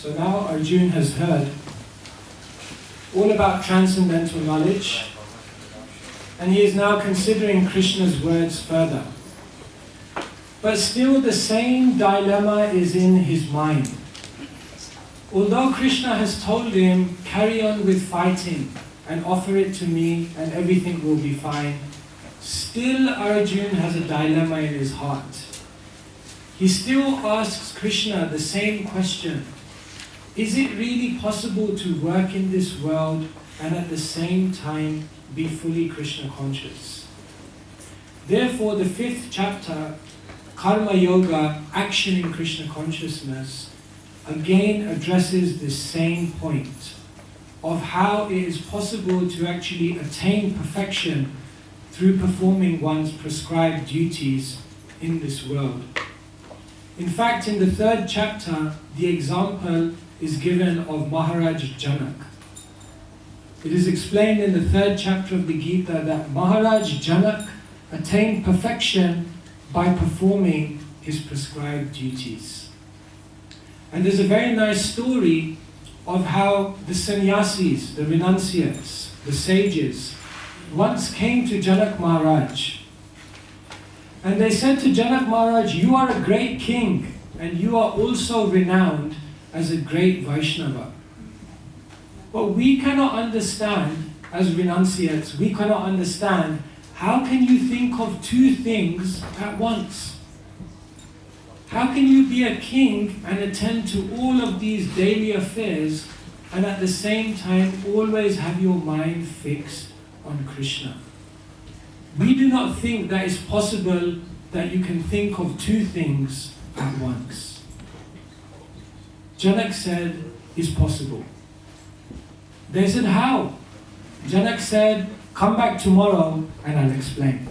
So now Arjuna has heard all about transcendental knowledge, and he is now considering Krishna's words further. But still the same dilemma is in his mind. Although Krishna has told him, carry on with fighting and offer it to me and everything will be fine, still Arjuna has a dilemma in his heart. He still asks Krishna the same question. Is it really possible to work in this world and at the same time be fully Krishna conscious? Therefore, the 5th chapter, Karma Yoga, Action in Krishna Consciousness, again addresses this same point of how it is possible to actually attain perfection through performing one's prescribed duties in this world. In fact, in the 3rd chapter, the example is given of Maharaj Janak. It is explained in the 3rd chapter of the Gita that Maharaj Janak attained perfection by performing his prescribed duties. And there's a very nice story of how the sannyasis, the renunciates, the sages, once came to Janak Maharaj. And they said to Janak Maharaj, you are a great king and you are also renowned as a great Vaishnava. But we cannot understand, as renunciates, we cannot understand how can you think of 2 things at once? How can you be a king and attend to all of these daily affairs and at the same time always have your mind fixed on Krishna? We do not think that it's possible that you can think of 2 things at once. Janak said, it's possible. They said, how? Janak said, come back tomorrow and I'll explain.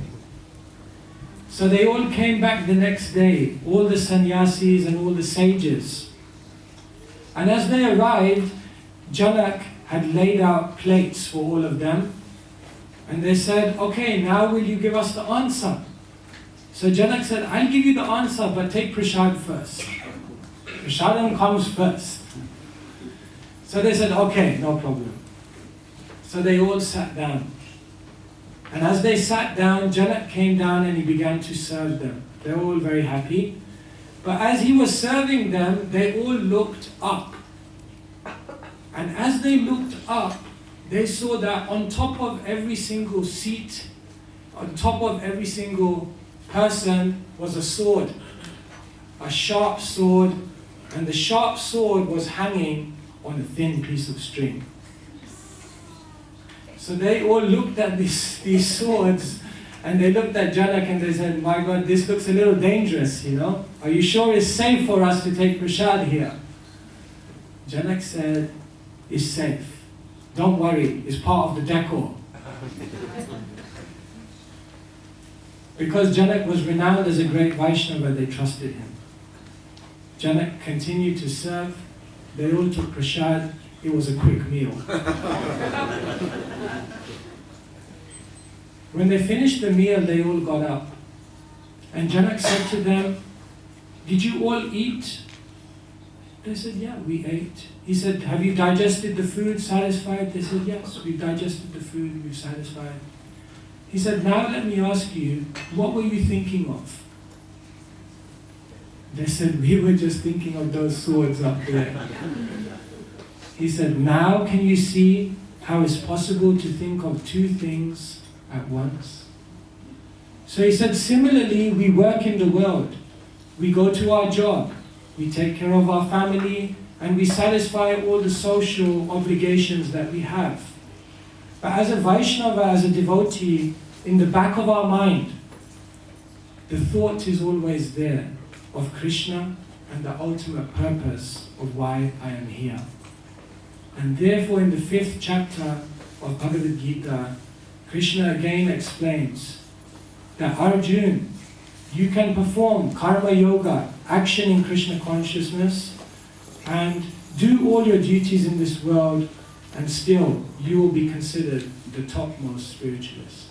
So they all came back the next day, all the sannyasis and all the sages. And as they arrived, Janak had laid out plates for all of them. And they said, okay, now will you give us the answer? So Janak said, I'll give you the answer, but take prasad first. Prasadam comes first. So they said, okay, no problem. So they all sat down. And as they sat down, Janak came down and he began to serve them. They were all very happy. But as he was serving them, they all looked up. And as they looked up, they saw that on top of every single seat, on top of every single person was a sword, a sharp sword, and the sharp sword was hanging on a thin piece of string. So they all looked at these swords, and they looked at Janak and they said, my God, this looks a little dangerous, you know? Are you sure it's safe for us to take prasad here? Janak said, it's safe. Don't worry, it's part of the decor. Because Janak was renowned as a great Vaishnava, they trusted him. Janak continued to serve. They all took prasad. It was a quick meal. When they finished the meal, they all got up. And Janak said to them, did you all eat? They said, yeah, we ate. He said, have you digested the food, satisfied? They said, yes, we've digested the food, we've satisfied. He said, now let me ask you, what were you thinking of? They said, we were just thinking of those swords up there. He said, now can you see how it's possible to think of 2 things at once? So he said, similarly, we work in the world. We go to our job. We take care of our family, and we satisfy all the social obligations that we have. But as a Vaishnava, as a devotee, in the back of our mind, the thought is always there of Krishna and the ultimate purpose of why I am here. And therefore in the 5th chapter of Bhagavad Gita, Krishna again explains that Arjuna, you can perform karma yoga, action in Krishna consciousness, and do all your duties in this world, and still you will be considered the topmost spiritualist.